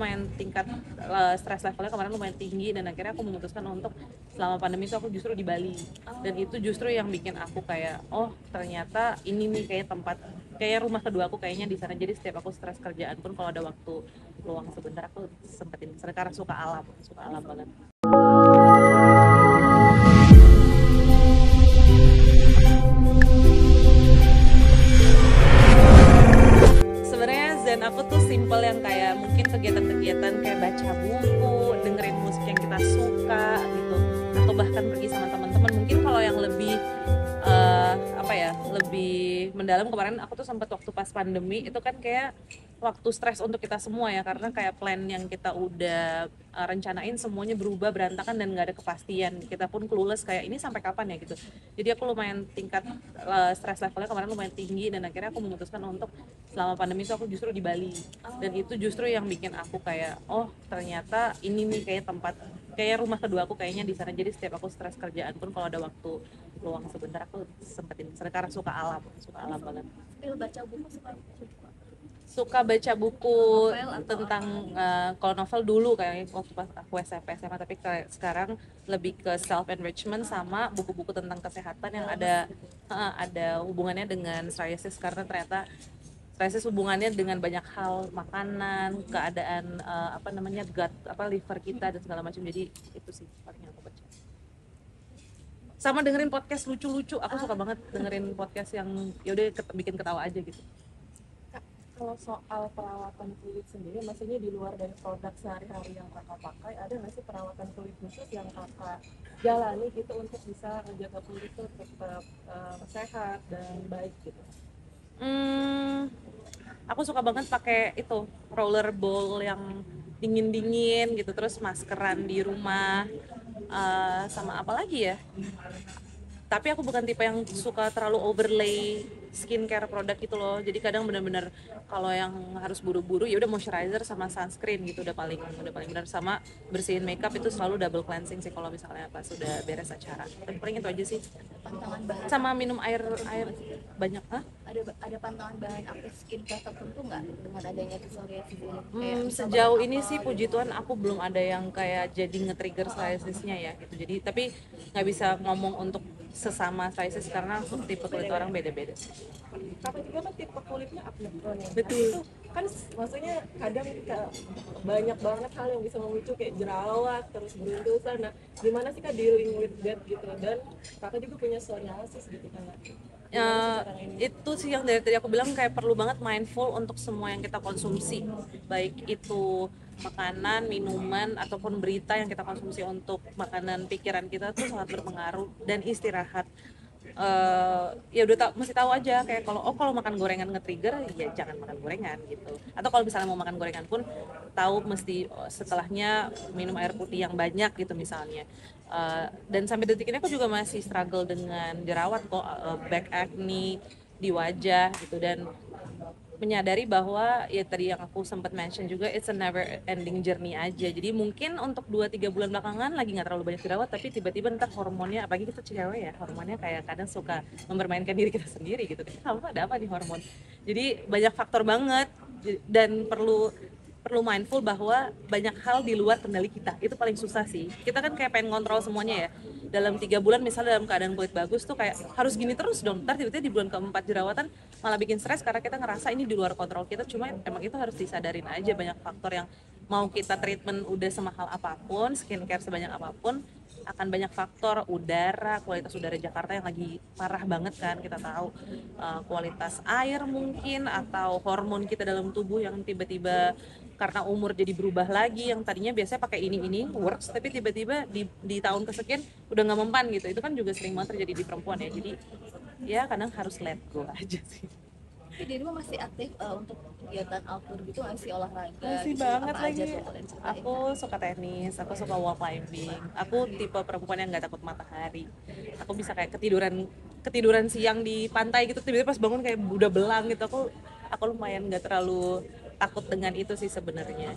lumayan tingkat stress levelnya kemarin lumayan tinggi, dan akhirnya aku memutuskan untuk selama pandemi itu aku justru di Bali. Dan itu justru yang bikin aku kayak, oh ternyata ini nih kayak tempat, kayak rumah kedua aku kayaknya di sana. Jadi setiap aku stres kerjaan pun kalau ada waktu luang sebentar aku sempetin, sekarang suka alam banget. Sebenarnya zen aku tuh simple, yang kayak mungkin kegiatan-kegiatan kayak baca buku, dengerin musik yang kita suka gitu, atau bahkan pergi sama teman-teman. Mungkin kalau yang lebih apa ya, lebih mendalam, kemarin aku tuh sempat waktu pas pandemi itu kan kayak waktu stres untuk kita semua ya, karena kayak plan yang kita udah rencanain semuanya berubah berantakan dan nggak ada kepastian, kita pun clueless kayak ini sampai kapan ya gitu. Jadi aku lumayan tingkat stres levelnya kemarin lumayan tinggi, dan akhirnya aku memutuskan untuk selama pandemi itu aku justru di Bali. Dan itu justru yang bikin aku kayak, oh ternyata ini nih kayak tempat, kayak rumah kedua aku kayaknya di sana. Jadi setiap aku stres kerjaan pun kalau ada waktu luang sebentar aku sempetin, sekarang suka alam banget. Baca buku Suka baca buku novel atau tentang kalau novel dulu kayak waktu pas aku SMP SMA, tapi kayak sekarang lebih ke self enrichment sama buku-buku tentang kesehatan yang ada hubungannya dengan psoriasis, karena ternyata psoriasis hubungannya dengan banyak hal, makanan, keadaan apa namanya, gut, apa liver kita dan segala macam. Jadi itu sih paling yang aku baca. Sama dengerin podcast lucu-lucu, aku suka banget dengerin podcast yang yaudah bikin ketawa aja gitu. Kalau soal perawatan kulit sendiri, maksudnya di luar dari produk sehari-hari yang kakak pakai, ada nggak sih perawatan kulit khusus yang kakak jalani gitu untuk bisa menjaga kulit itu tetap sehat dan baik gitu? Aku suka banget pakai itu rollerball yang dingin-dingin gitu, terus maskeran di rumah, sama apa lagi ya, tapi aku bukan tipe yang suka terlalu overlay skincare produk gitu loh. Jadi kadang benar-benar kalau yang harus buru-buru ya udah moisturizer sama sunscreen gitu, udah paling benar. Sama bersihin makeup itu selalu double cleansing sih kalau misalnya pas sudah beres acara. Tapi paling itu aja sih. pantangan bahan Sama minum air banyak. ada pantangan bahan aktif skincare tertentu nggak dengan adanya psoriasis ini? Kayak misal Sejauh bahan ini apa sih gitu. puji Tuhan aku belum ada yang kayak jadi nge-trigger psoriasisnya ya gitu. Jadi tapi nggak bisa ngomong untuk sesama psoriasis karena tipe kulit orang beda-beda. Kakak juga kan tipe kulitnya acne prone ya. Betul. Nah, itu kan maksudnya kadang banyak banget hal yang bisa memicu kayak jerawat, terus beruntusan. Nah, gimana sih kak dealing with that gitu? Dan kakak juga punya psoriasis gitu kan? Gimana sih cara ini? Itu sih yang dari tadi aku bilang, kayak perlu banget mindful untuk semua yang kita konsumsi, baik itu makanan, minuman, ataupun berita yang kita konsumsi. Untuk makanan, pikiran kita tuh sangat berpengaruh, dan istirahat. Ya udah mesti tahu aja kayak kalau makan gorengan nge-trigger ya jangan makan gorengan gitu, atau kalau misalnya mau makan gorengan pun tahu mesti setelahnya minum air putih yang banyak gitu misalnya. Dan sampai detik ini aku juga masih struggle dengan jerawat kok, back acne di wajah gitu, dan menyadari bahwa ya tadi yang aku sempat mention juga, it's a never ending journey aja. Jadi mungkin untuk 2-3 bulan belakangan lagi nggak terlalu banyak jerawat, tapi tiba-tiba ntar hormonnya, apalagi kita cewek ya, hormonnya kayak kadang suka mempermainkan diri kita sendiri gitu. Kamu ada apa nih hormon? Jadi banyak faktor banget, dan perlu mindful bahwa banyak hal di luar kendali kita. Itu paling susah sih. Kita kan kayak pengen kontrol semuanya ya. Dalam 3 bulan misalnya dalam keadaan kulit bagus tuh kayak harus gini terus dong. Ntar tiba-tiba di bulan keempat jerawatan malah bikin stres karena kita ngerasa ini di luar kontrol kita. Cuma emang itu harus disadarin aja, banyak faktor yang mau kita treatment udah semahal apapun, skincare sebanyak apapun, akan banyak faktor. Udara, kualitas udara Jakarta yang lagi parah banget kan kita tahu, kualitas air mungkin, atau hormon kita dalam tubuh yang tiba-tiba karena umur jadi berubah lagi, yang tadinya biasanya pakai ini works tapi tiba-tiba di tahun kesekian udah nggak mempan gitu. Itu kan juga sering banget terjadi di perempuan ya. Jadi ya kadang harus let go aja sih. Tapi di rumah masih aktif untuk kegiatan outdoor gitu, masih olahraga Masih gitu, banget apa lagi. aja tuh boleh ceritain? Aku suka tenis, aku suka wall climbing. Aku tipe perempuan yang nggak takut matahari. Aku bisa kayak ketiduran siang di pantai gitu, tiba-tiba pas bangun kayak udah belang gitu. Aku lumayan nggak terlalu takut dengan itu sih sebenarnya.